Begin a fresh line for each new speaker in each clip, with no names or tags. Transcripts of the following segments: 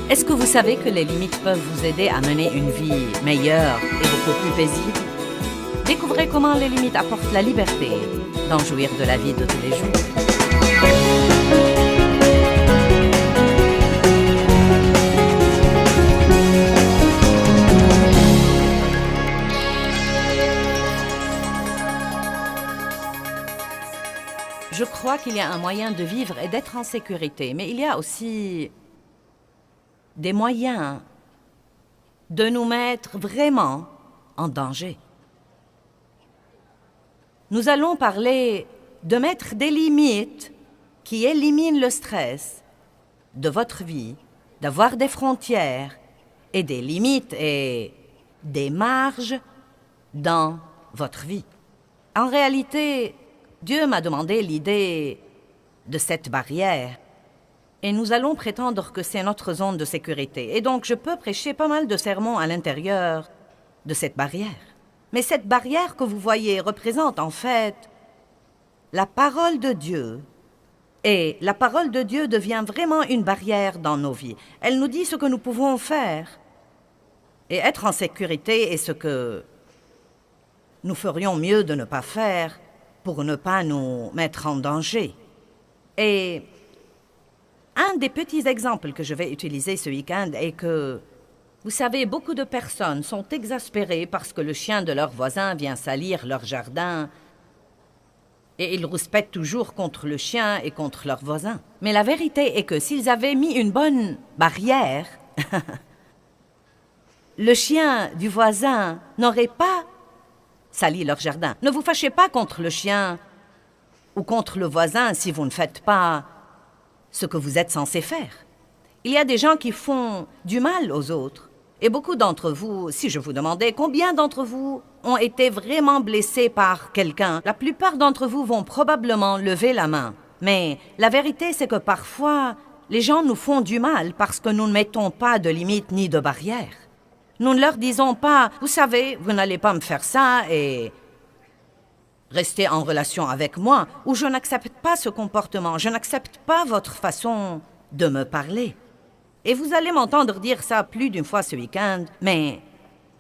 Est-ce que vous savez que les limites peuvent vous aider à mener une vie meilleure et beaucoup plus paisible? Découvrez comment les limites apportent la liberté d'en jouir de la vie de tous les jours. Je crois qu'il y a un moyen de vivre et d'être en sécurité, mais il y a aussi des moyens de nous mettre vraiment en danger. Nous allons parler de mettre des limites qui éliminent le stress de votre vie, d'avoir des frontières et des limites et des marges dans votre vie. En réalité, Dieu m'a demandé l'idée de cette barrière et nous allons prétendre que c'est notre zone de sécurité. Et donc, je peux prêcher pas mal de sermons à l'intérieur de cette barrière. Mais cette barrière que vous voyez représente en fait la parole de Dieu. Et la parole de Dieu devient vraiment une barrière dans nos vies. Elle nous dit ce que nous pouvons faire. Et être en sécurité est ce que nous ferions mieux de ne pas faire pour ne pas nous mettre en danger. Et un des petits exemples que je vais utiliser ce week-end est que, vous savez, beaucoup de personnes sont exaspérées parce que le chien de leur voisin vient salir leur jardin et ils rouspètent toujours contre le chien et contre leur voisin. Mais la vérité est que s'ils avaient mis une bonne barrière, le chien du voisin n'aurait pas sali leur jardin. Ne vous fâchez pas contre le chien ou contre le voisin si vous ne faites pas ce que vous êtes censé faire. Il y a des gens qui font du mal aux autres. Et beaucoup d'entre vous, si je vous demandais combien d'entre vous ont été vraiment blessés par quelqu'un, la plupart d'entre vous vont probablement lever la main. Mais la vérité, c'est que parfois, les gens nous font du mal parce que nous ne mettons pas de limites ni de barrières. Nous ne leur disons pas, vous savez, vous n'allez pas me faire ça et rester en relation avec moi, ou je n'accepte pas ce comportement, je n'accepte pas votre façon de me parler. Et vous allez m'entendre dire ça plus d'une fois ce week-end, mais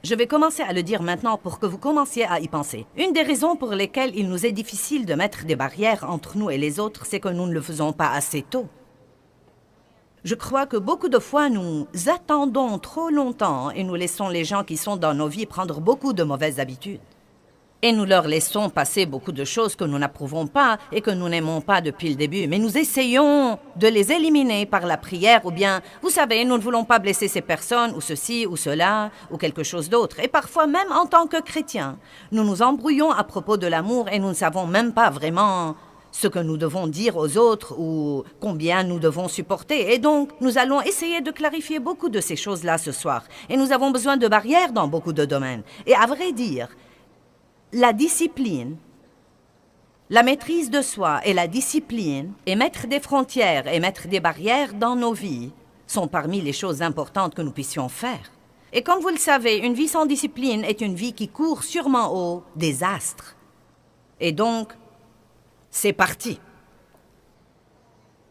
je vais commencer à le dire maintenant pour que vous commenciez à y penser. Une des raisons pour lesquelles il nous est difficile de mettre des barrières entre nous et les autres, c'est que nous ne le faisons pas assez tôt. Je crois que beaucoup de fois, nous attendons trop longtemps et nous laissons les gens qui sont dans nos vies prendre beaucoup de mauvaises habitudes. Et nous leur laissons passer beaucoup de choses que nous n'approuvons pas et que nous n'aimons pas depuis le début. Mais nous essayons de les éliminer par la prière ou bien, vous savez, nous ne voulons pas blesser ces personnes ou ceci ou cela ou quelque chose d'autre. Et parfois, même en tant que chrétiens, nous nous embrouillons à propos de l'amour et nous ne savons même pas vraiment ce que nous devons dire aux autres ou combien nous devons supporter. Et donc, nous allons essayer de clarifier beaucoup de ces choses-là ce soir. Et nous avons besoin de barrières dans beaucoup de domaines. Et à vrai dire, la discipline, la maîtrise de soi et la discipline, et mettre des frontières et mettre des barrières dans nos vies sont parmi les choses importantes que nous puissions faire. Et comme vous le savez, une vie sans discipline est une vie qui court sûrement au désastre. Et donc, c'est parti.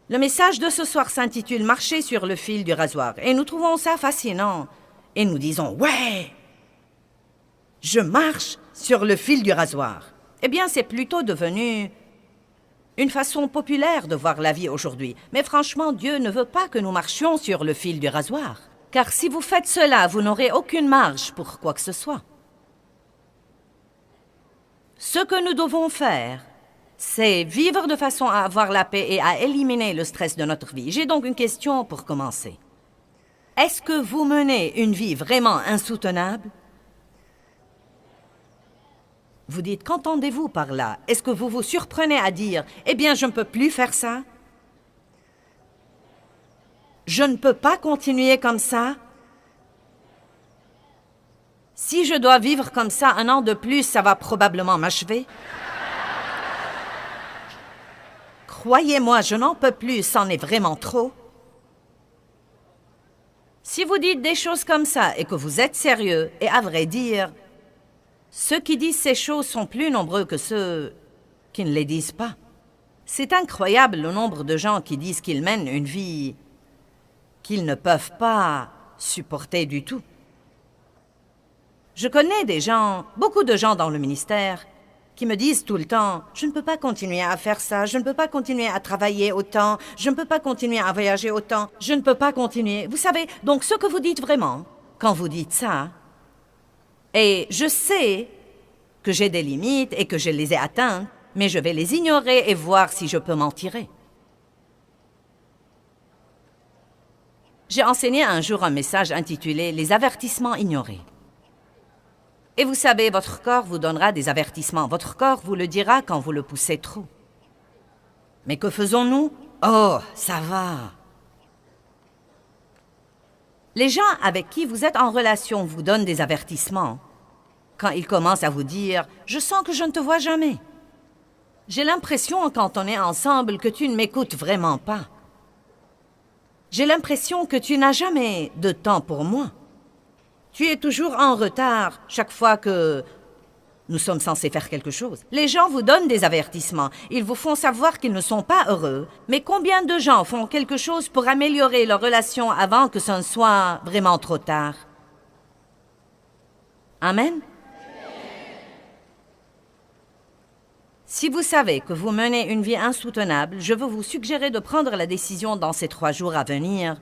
Le message de ce soir s'intitule « Marcher sur le fil du rasoir » et nous trouvons ça fascinant. Et nous disons « Ouais, je marche sur le fil du rasoir ». Eh bien, c'est plutôt devenu une façon populaire de voir la vie aujourd'hui. Mais franchement, Dieu ne veut pas que nous marchions sur le fil du rasoir. Car si vous faites cela, vous n'aurez aucune marge pour quoi que ce soit. Ce que nous devons faire, c'est vivre de façon à avoir la paix et à éliminer le stress de notre vie. J'ai donc une question pour commencer. Est-ce que vous menez une vie vraiment insoutenable? Vous dites, qu'entendez-vous par là? Est-ce que vous vous surprenez à dire, eh bien, je ne peux plus faire ça? Je ne peux pas continuer comme ça? Si je dois vivre comme ça 1 an de plus, ça va probablement m'achever. Croyez-moi, je n'en peux plus, c'en est vraiment trop. Si vous dites des choses comme ça et que vous êtes sérieux, et à vrai dire, ceux qui disent ces choses sont plus nombreux que ceux qui ne les disent pas. C'est incroyable le nombre de gens qui disent qu'ils mènent une vie qu'ils ne peuvent pas supporter du tout. Je connais des gens, beaucoup de gens dans le ministère, qui me disent tout le temps « Je ne peux pas continuer à faire ça, je ne peux pas continuer à travailler autant, je ne peux pas continuer à voyager autant, je ne peux pas continuer. » Vous savez, donc ce que vous dites vraiment, quand vous dites ça, et je sais que j'ai des limites et que je les ai atteintes, mais je vais les ignorer et voir si je peux m'en tirer. J'ai enseigné un jour un message intitulé « Les avertissements ignorés ». Et vous savez, votre corps vous donnera des avertissements. Votre corps vous le dira quand vous le poussez trop. Mais que faisons-nous? Oh, ça va. Les gens avec qui vous êtes en relation vous donnent des avertissements. Quand ils commencent à vous dire « Je sens que je ne te vois jamais. J'ai l'impression, quand on est ensemble, que tu ne m'écoutes vraiment pas. J'ai l'impression que tu n'as jamais de temps pour moi. Tu es toujours en retard chaque fois que nous sommes censés faire quelque chose. » Les gens vous donnent des avertissements. Ils vous font savoir qu'ils ne sont pas heureux. Mais combien de gens font quelque chose pour améliorer leur relation avant que ce ne soit vraiment trop tard? Amen? Si vous savez que vous menez une vie insoutenable, je veux vous suggérer de prendre la décision dans ces 3 jours à venir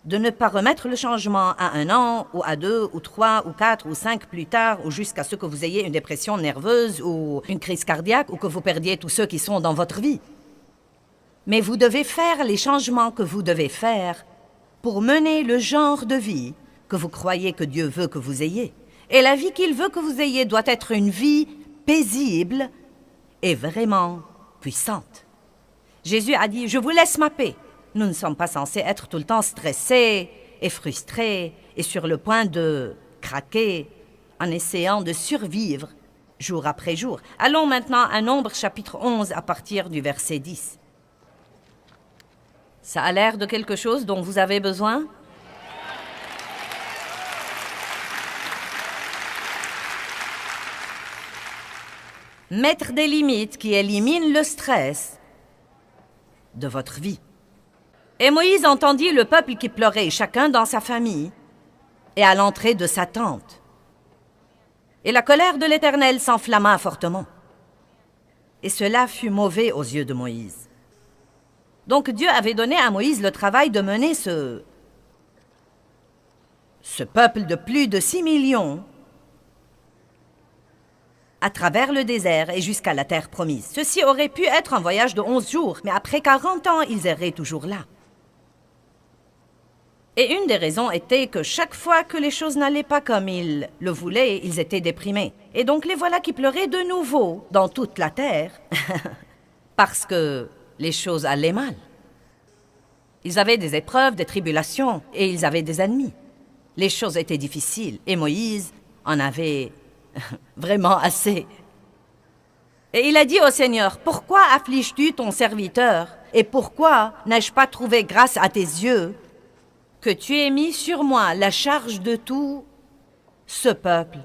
de ne pas remettre le changement à 1 an, ou à 2, ou 3, ou 4, ou 5 plus tard, ou jusqu'à ce que vous ayez une dépression nerveuse, ou une crise cardiaque, ou que vous perdiez tous ceux qui sont dans votre vie. Mais vous devez faire les changements que vous devez faire pour mener le genre de vie que vous croyez que Dieu veut que vous ayez. Et la vie qu'il veut que vous ayez doit être une vie paisible et vraiment puissante. Jésus a dit « Je vous laisse ma paix ». Nous ne sommes pas censés être tout le temps stressés et frustrés et sur le point de craquer en essayant de survivre jour après jour. Allons maintenant à Nombre chapitre 11 à partir du verset 10. Ça a l'air de quelque chose dont vous avez besoin? Mettre des limites qui éliminent le stress de votre vie. Et Moïse entendit le peuple qui pleurait, chacun dans sa famille, et à l'entrée de sa tente. Et la colère de l'Éternel s'enflamma fortement. Et cela fut mauvais aux yeux de Moïse. Donc Dieu avait donné à Moïse le travail de mener ce peuple de plus de 6 millions à travers le désert et jusqu'à la terre promise. Ceci aurait pu être un voyage de 11 jours, mais après 40 ans, ils erraient toujours là. Et une des raisons était que chaque fois que les choses n'allaient pas comme ils le voulaient, ils étaient déprimés. Et donc les voilà qui pleuraient de nouveau dans toute la terre, parce que les choses allaient mal. Ils avaient des épreuves, des tribulations, et ils avaient des ennemis. Les choses étaient difficiles, et Moïse en avait vraiment assez. Et il a dit au Seigneur, « Pourquoi affliges-tu ton serviteur? Et pourquoi n'ai-je pas trouvé grâce à tes yeux que tu aies mis sur moi la charge de tout ce peuple?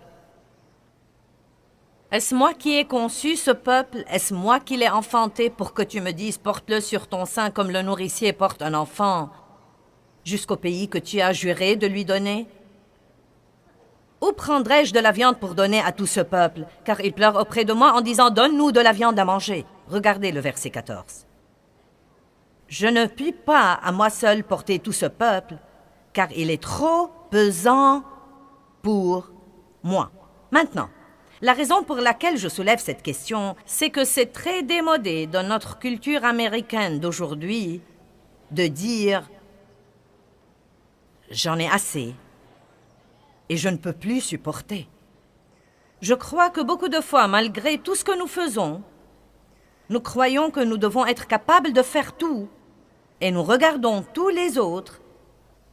Est-ce moi qui ai conçu ce peuple? Est-ce moi qui l'ai enfanté pour que tu me dises, porte-le sur ton sein comme le nourricier porte un enfant, jusqu'au pays que tu as juré de lui donner? Où prendrais-je de la viande pour donner à tout ce peuple? Car ils pleurent auprès de moi en disant, donne-nous de la viande à manger. » Regardez le verset 14. « Je ne puis pas à moi seul porter tout ce peuple, car il est trop pesant pour moi. » Maintenant, la raison pour laquelle je soulève cette question, c'est que c'est très démodé dans notre culture américaine d'aujourd'hui de dire « j'en ai assez et je ne peux plus supporter ». Je crois que beaucoup de fois, malgré tout ce que nous faisons, nous croyons que nous devons être capables de faire tout et nous regardons tous les autres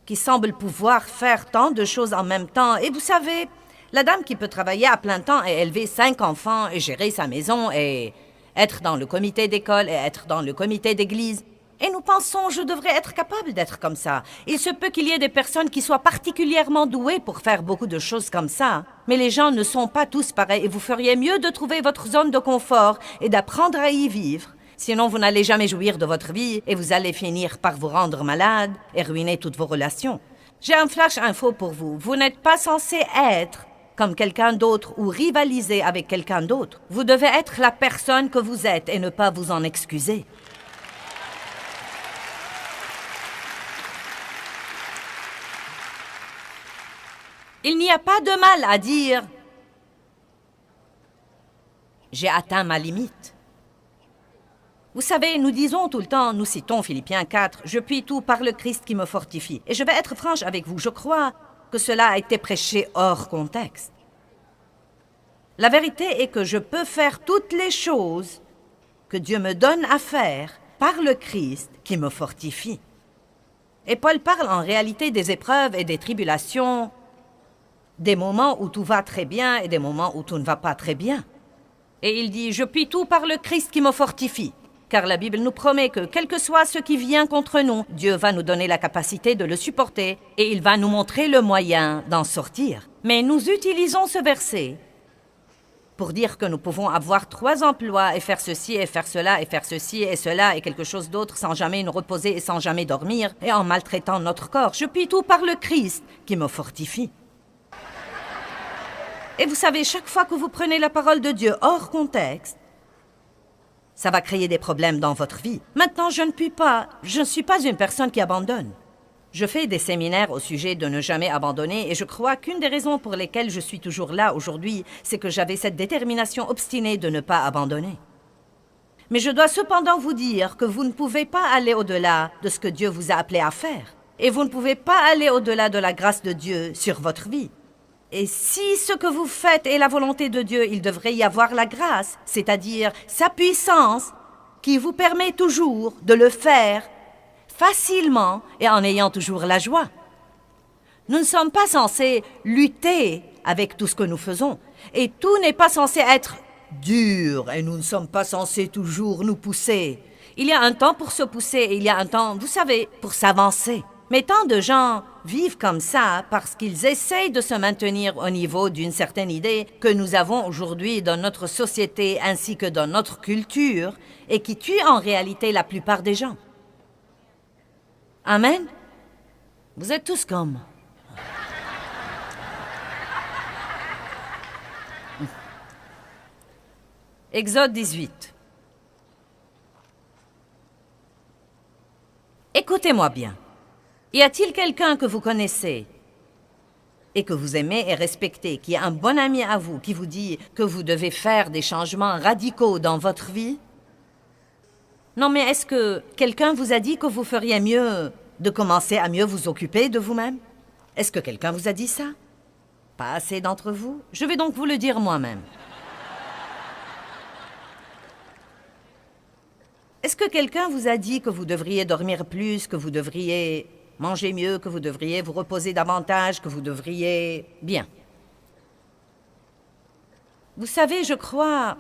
qui semblent pouvoir faire tant de choses en même temps. Et vous savez, la dame qui peut travailler à plein temps et élever 5 enfants et gérer sa maison et être dans le comité d'école et être dans le comité d'église. Et nous pensons, je devrais être capable d'être comme ça. Il se peut qu'il y ait des personnes qui soient particulièrement douées pour faire beaucoup de choses comme ça. Mais les gens ne sont pas tous pareils et vous feriez mieux de trouver votre zone de confort et d'apprendre à y vivre Sinon, vous n'allez jamais jouir de votre vie et vous allez finir par vous rendre malade et ruiner toutes vos relations. J'ai un flash info pour vous. Vous n'êtes pas censé être comme quelqu'un d'autre ou rivaliser avec quelqu'un d'autre. Vous devez être la personne que vous êtes et ne pas vous en excuser. Il n'y a pas de mal à dire « J'ai atteint ma limite ». Vous savez, nous disons tout le temps, nous citons Philippiens 4, « Je puis tout par le Christ qui me fortifie ». Et je vais être franche avec vous, je crois que cela a été prêché hors contexte. La vérité est que je peux faire toutes les choses que Dieu me donne à faire par le Christ qui me fortifie. Et Paul parle en réalité des épreuves et des tribulations, des moments où tout va très bien et des moments où tout ne va pas très bien. Et il dit « Je puis tout par le Christ qui me fortifie ». Car la Bible nous promet que, quel que soit ce qui vient contre nous, Dieu va nous donner la capacité de le supporter et il va nous montrer le moyen d'en sortir. Mais nous utilisons ce verset pour dire que nous pouvons avoir 3 emplois et faire ceci et faire cela et faire ceci et cela et quelque chose d'autre sans jamais nous reposer et sans jamais dormir et en maltraitant notre corps. Je puis tout par le Christ qui me fortifie. Et vous savez, chaque fois que vous prenez la parole de Dieu hors contexte, ça va créer des problèmes dans votre vie. Maintenant, je ne suis pas une personne qui abandonne. Je fais des séminaires au sujet de ne jamais abandonner et je crois qu'une des raisons pour lesquelles je suis toujours là aujourd'hui, c'est que j'avais cette détermination obstinée de ne pas abandonner. Mais je dois cependant vous dire que vous ne pouvez pas aller au-delà de ce que Dieu vous a appelé à faire. Et vous ne pouvez pas aller au-delà de la grâce de Dieu sur votre vie. Et si ce que vous faites est la volonté de Dieu, il devrait y avoir la grâce, c'est-à-dire sa puissance, qui vous permet toujours de le faire facilement et en ayant toujours la joie. Nous ne sommes pas censés lutter avec tout ce que nous faisons, et tout n'est pas censé être dur, et nous ne sommes pas censés toujours nous pousser. Il y a un temps pour se pousser, et il y a un temps, vous savez, pour s'avancer. Mais tant de gens vivent comme ça parce qu'ils essayent de se maintenir au niveau d'une certaine idée que nous avons aujourd'hui dans notre société ainsi que dans notre culture et qui tue en réalité la plupart des gens. Amen? Vous êtes tous comme... Exode 18. Écoutez-moi bien. Y a-t-il quelqu'un que vous connaissez et que vous aimez et respectez, qui est un bon ami à vous, qui vous dit que vous devez faire des changements radicaux dans votre vie? Non, mais est-ce que quelqu'un vous a dit que vous feriez mieux de commencer à mieux vous occuper de vous-même? Est-ce que quelqu'un vous a dit ça? Pas assez d'entre vous? Je vais donc vous le dire moi-même. Est-ce que quelqu'un vous a dit que vous devriez dormir plus, que vous devriez manger mieux, que vous devriez vous reposer davantage, que vous devriez... Bien. Vous savez, je crois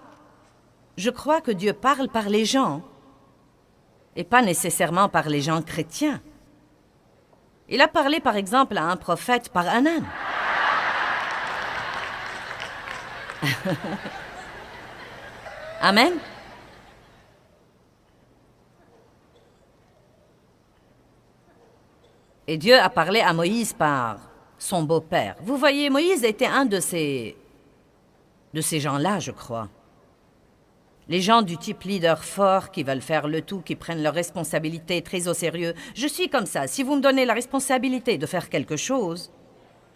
que Dieu parle par les gens, et pas nécessairement par les gens chrétiens. Il a parlé, par exemple, à un prophète par un âne. Amen. Et Dieu a parlé à Moïse par son beau-père. Vous voyez, Moïse était un de ces gens-là, je crois. Les gens du type leader fort qui veulent faire le tout, qui prennent leurs responsabilités très au sérieux. Je suis comme ça. Si vous me donnez la responsabilité de faire quelque chose,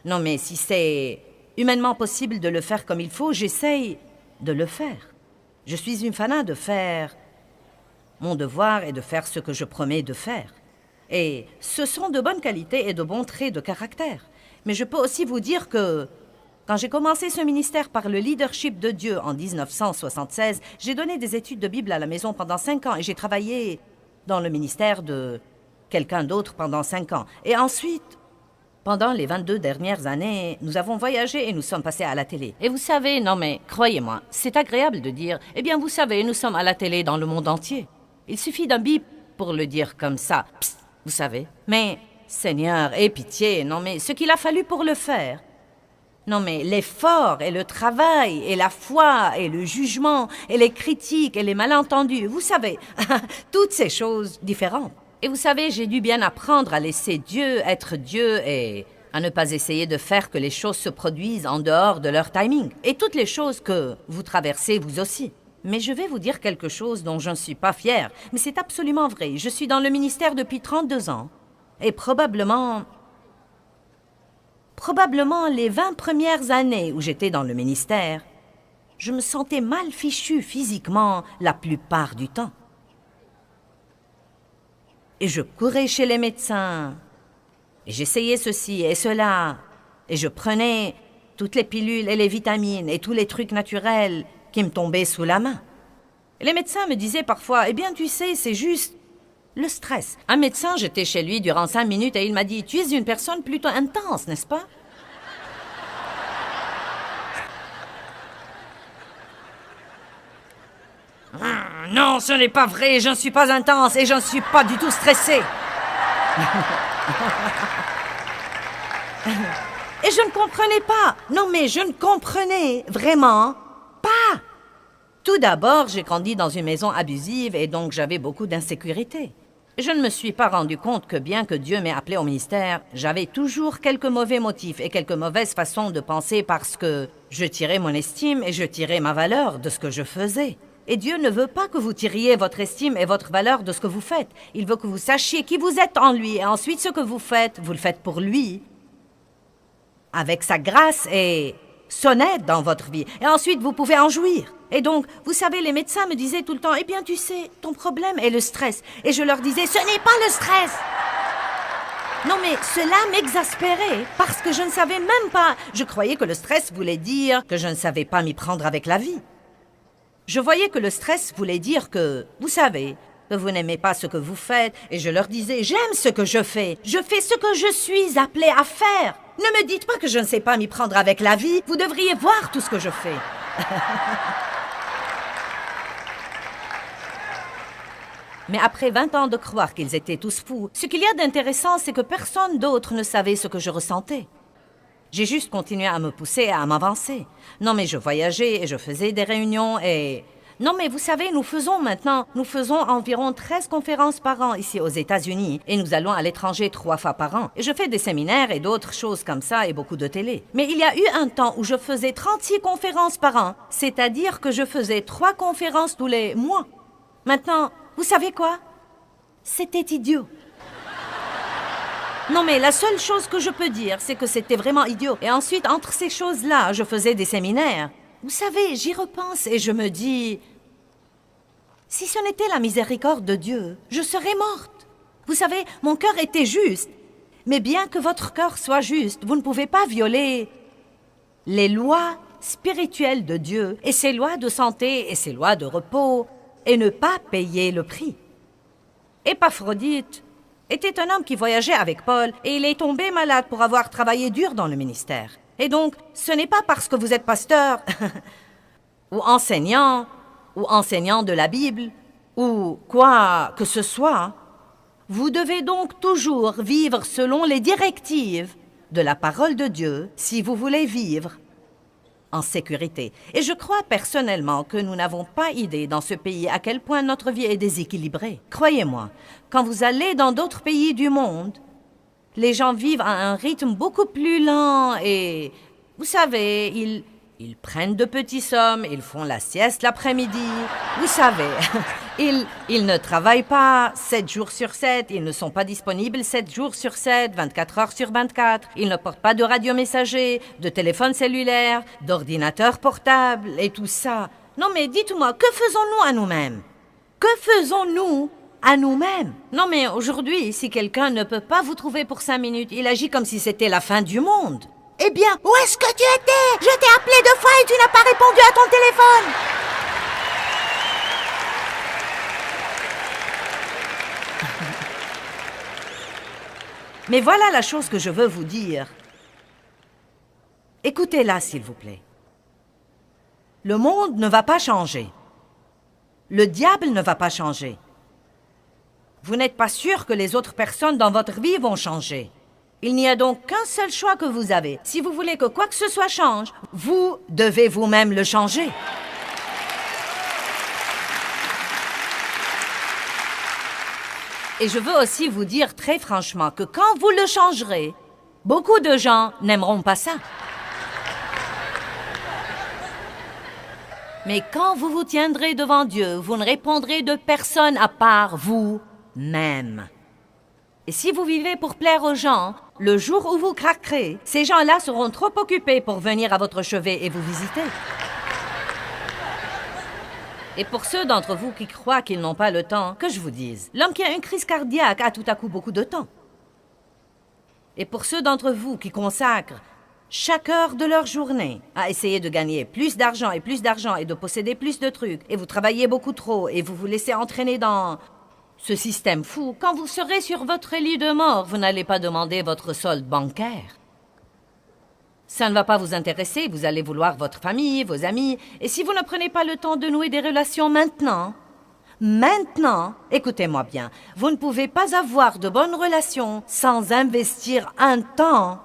non mais si c'est humainement possible de le faire comme il faut, j'essaye de le faire. Je suis une fanat de faire mon devoir et de faire ce que je promets de faire. Et ce sont de bonnes qualités et de bons traits de caractère. Mais je peux aussi vous dire que quand j'ai commencé ce ministère par le leadership de Dieu en 1976, j'ai donné des études de Bible à la maison pendant 5 ans et j'ai travaillé dans le ministère de quelqu'un d'autre pendant 5 ans. Et ensuite, pendant les 22 dernières années, nous avons voyagé et nous sommes passés à la télé. Et vous savez, non mais croyez-moi, c'est agréable de dire « Eh bien, vous savez, nous sommes à la télé dans le monde entier. » Il suffit d'un bip pour le dire comme ça. Psst. Vous savez, mais, Seigneur, aie pitié, non mais ce qu'il a fallu pour le faire. Non mais l'effort et le travail et la foi et le jugement et les critiques et les malentendus, vous savez, toutes ces choses différentes. Et vous savez, j'ai dû bien apprendre à laisser Dieu être Dieu et à ne pas essayer de faire que les choses se produisent en dehors de leur timing. Et toutes les choses que vous traversez vous aussi. Mais je vais vous dire quelque chose dont je ne suis pas fière, mais c'est absolument vrai. Je suis dans le ministère depuis 32 ans. Et probablement les 20 premières années où j'étais dans le ministère, je me sentais mal fichue physiquement la plupart du temps. Et je courais chez les médecins, et j'essayais ceci et cela, et je prenais toutes les pilules et les vitamines et tous les trucs naturels qui me tombaient sous la main. Et les médecins me disaient parfois, eh bien tu sais, c'est juste le stress. Un médecin, j'étais chez lui durant 5 minutes et il m'a dit, tu es une personne plutôt intense, n'est-ce pas? Non, ce n'est pas vrai, je ne suis pas intense et je ne suis pas du tout stressée. Et je ne comprenais pas. Non, mais je ne comprenais vraiment pas. Tout d'abord, j'ai grandi dans une maison abusive et donc j'avais beaucoup d'insécurité. Je ne me suis pas rendu compte que bien que Dieu m'ait appelé au ministère, j'avais toujours quelques mauvais motifs et quelques mauvaises façons de penser parce que je tirais mon estime et je tirais ma valeur de ce que je faisais. Et Dieu ne veut pas que vous tiriez votre estime et votre valeur de ce que vous faites. Il veut que vous sachiez qui vous êtes en lui et ensuite ce que vous le faites pour lui, avec sa grâce et son aide dans votre vie. Et ensuite, vous pouvez en jouir. Et donc, vous savez, les médecins me disaient tout le temps, « Eh bien, tu sais, ton problème est le stress. » Et je leur disais, « Ce n'est pas le stress !» Non, mais cela m'exaspérait parce que je ne savais même pas. Je croyais que le stress voulait dire que je ne savais pas m'y prendre avec la vie. Je voyais que le stress voulait dire que, vous savez, que vous n'aimez pas ce que vous faites. Et je leur disais, « J'aime ce que je fais. Je fais ce que je suis appelée à faire. Ne me dites pas que je ne sais pas m'y prendre avec la vie. Vous devriez voir tout ce que je fais. » Mais après 20 ans de croire qu'ils étaient tous fous, ce qu'il y a d'intéressant, c'est que personne d'autre ne savait ce que je ressentais. J'ai juste continué à me pousser, à m'avancer. Non, mais je voyageais et je faisais des réunions et... Non, mais vous savez, nous faisons environ 13 conférences par an ici aux États-Unis et nous allons à l'étranger 3 fois par an. Et je fais des séminaires et d'autres choses comme ça et beaucoup de télé. Mais il y a eu un temps où je faisais 36 conférences par an, c'est-à-dire que je faisais 3 conférences tous les mois. Maintenant, vous savez quoi? C'était idiot. Non, mais la seule chose que je peux dire, c'est que c'était vraiment idiot. Et ensuite, entre ces choses-là, je faisais des séminaires. Vous savez, j'y repense et je me dis... Si ce n'était la miséricorde de Dieu, je serais morte. Vous savez, mon cœur était juste. Mais bien que votre cœur soit juste, vous ne pouvez pas violer les lois spirituelles de Dieu et ses lois de santé et ses lois de repos et ne pas payer le prix. Épaphrodite était un homme qui voyageait avec Paul et il est tombé malade pour avoir travaillé dur dans le ministère. Et donc, ce n'est pas parce que vous êtes pasteur ou enseignant de la Bible ou quoi que ce soit. Vous devez donc toujours vivre selon les directives de la parole de Dieu si vous voulez vivre en sécurité. Et je crois personnellement que nous n'avons pas idée dans ce pays à quel point notre vie est déséquilibrée. Croyez-moi, quand vous allez dans d'autres pays du monde, les gens vivent à un rythme beaucoup plus lent et, vous savez, ils prennent de petites sommes, ils font la sieste l'après-midi. Vous savez, ils ne travaillent pas 7 jours sur 7, ils ne sont pas disponibles 7 jours sur 7, 24 heures sur 24. Ils ne portent pas de radio messager, de téléphone cellulaire, d'ordinateur portable et tout ça. Non mais dites-moi, que faisons-nous à nous-mêmes? Que faisons-nous à nous-mêmes? Non mais aujourd'hui, si quelqu'un ne peut pas vous trouver pour 5 minutes, il agit comme si c'était la fin du monde. Eh bien, où est-ce que tu étais? Je t'ai appelé 2 fois et tu n'as pas répondu à ton téléphone. Mais voilà la chose que je veux vous dire. Écoutez-la, s'il vous plaît. Le monde ne va pas changer. Le diable ne va pas changer. Vous n'êtes pas sûr que les autres personnes dans votre vie vont changer. Il n'y a donc qu'un seul choix que vous avez. Si vous voulez que quoi que ce soit change, vous devez vous-même le changer. Et je veux aussi vous dire très franchement que quand vous le changerez, beaucoup de gens n'aimeront pas ça. Mais quand vous vous tiendrez devant Dieu, vous ne répondrez de personne à part vous-même. Et si vous vivez pour plaire aux gens, le jour où vous craquerez, ces gens-là seront trop occupés pour venir à votre chevet et vous visiter. Et pour ceux d'entre vous qui croient qu'ils n'ont pas le temps, que je vous dise, l'homme qui a une crise cardiaque a tout à coup beaucoup de temps. Et pour ceux d'entre vous qui consacrent chaque heure de leur journée à essayer de gagner plus d'argent et de posséder plus de trucs, et vous travaillez beaucoup trop et vous vous laissez entraîner dans ce système fou, quand vous serez sur votre lit de mort, vous n'allez pas demander votre solde bancaire. Ça ne va pas vous intéresser, vous allez vouloir votre famille, vos amis, et si vous ne prenez pas le temps de nouer des relations maintenant, écoutez-moi bien, vous ne pouvez pas avoir de bonnes relations sans investir un temps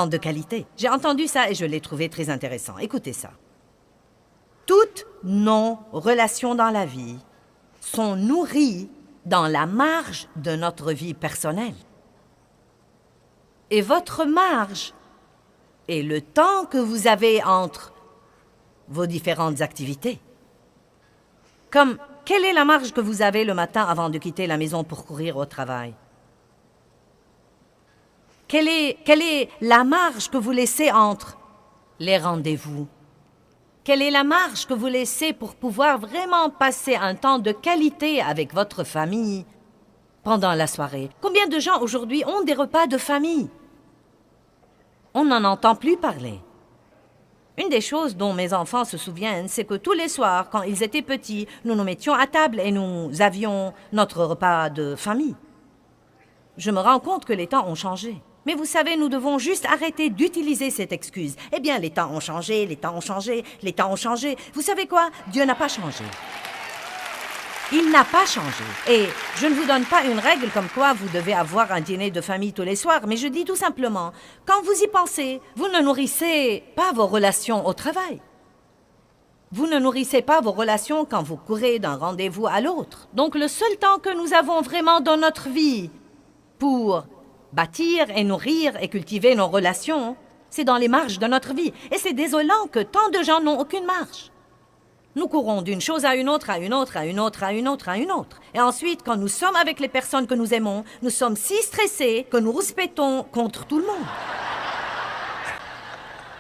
de qualité. J'ai entendu ça et je l'ai trouvé très intéressant. Écoutez ça. Toutes nos relations dans la vie sont nourries dans la marge de notre vie personnelle. Et votre marge est le temps que vous avez entre vos différentes activités. Comme, quelle est la marge que vous avez le matin avant de quitter la maison pour courir au travail? Quelle est la marge que vous laissez entre les rendez-vous? Quelle est la marge que vous laissez pour pouvoir vraiment passer un temps de qualité avec votre famille pendant la soirée? Combien de gens aujourd'hui ont des repas de famille? On n'en entend plus parler. Une des choses dont mes enfants se souviennent, c'est que tous les soirs, quand ils étaient petits, nous nous mettions à table et nous avions notre repas de famille. Je me rends compte que les temps ont changé. Mais vous savez, nous devons juste arrêter d'utiliser cette excuse. Eh bien, les temps ont changé, les temps ont changé, les temps ont changé. Vous savez quoi? Dieu n'a pas changé. Il n'a pas changé. Et je ne vous donne pas une règle comme quoi vous devez avoir un dîner de famille tous les soirs, mais je dis tout simplement, quand vous y pensez, vous ne nourrissez pas vos relations au travail. Vous ne nourrissez pas vos relations quand vous courez d'un rendez-vous à l'autre. Donc le seul temps que nous avons vraiment dans notre vie pour bâtir et nourrir et cultiver nos relations, c'est dans les marges de notre vie. Et c'est désolant que tant de gens n'ont aucune marge. Nous courons d'une chose à une autre, à une autre, à une autre, à une autre, à une autre. Et ensuite, quand nous sommes avec les personnes que nous aimons, nous sommes si stressés que nous rouspétons contre tout le monde.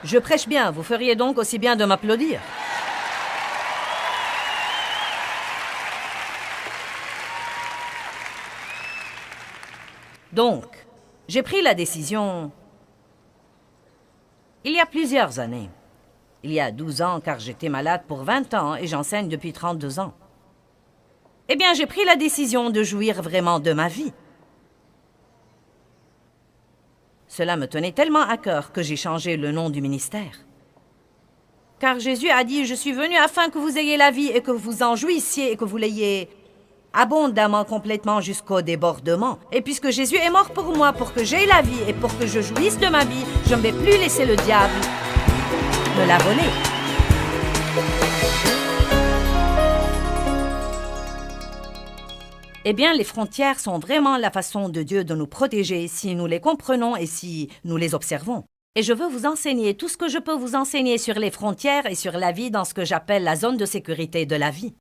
Je prêche bien, vous feriez donc aussi bien de m'applaudir. Donc, j'ai pris la décision il y a plusieurs années. Il y a 12 ans, car j'étais malade pour 20 ans et j'enseigne depuis 32 ans. Eh bien, j'ai pris la décision de jouir vraiment de ma vie. Cela me tenait tellement à cœur que j'ai changé le nom du ministère. Car Jésus a dit, « Je suis venu afin que vous ayez la vie et que vous en jouissiez et que vous l'ayez abondamment, complètement jusqu'au débordement. Et puisque Jésus est mort pour moi, pour que j'aie la vie et pour que je jouisse de ma vie, je ne vais plus laisser le diable me la voler. » Eh bien, les frontières sont vraiment la façon de Dieu de nous protéger si nous les comprenons et si nous les observons. Et je veux vous enseigner tout ce que je peux vous enseigner sur les frontières et sur la vie dans ce que j'appelle la zone de sécurité de la vie.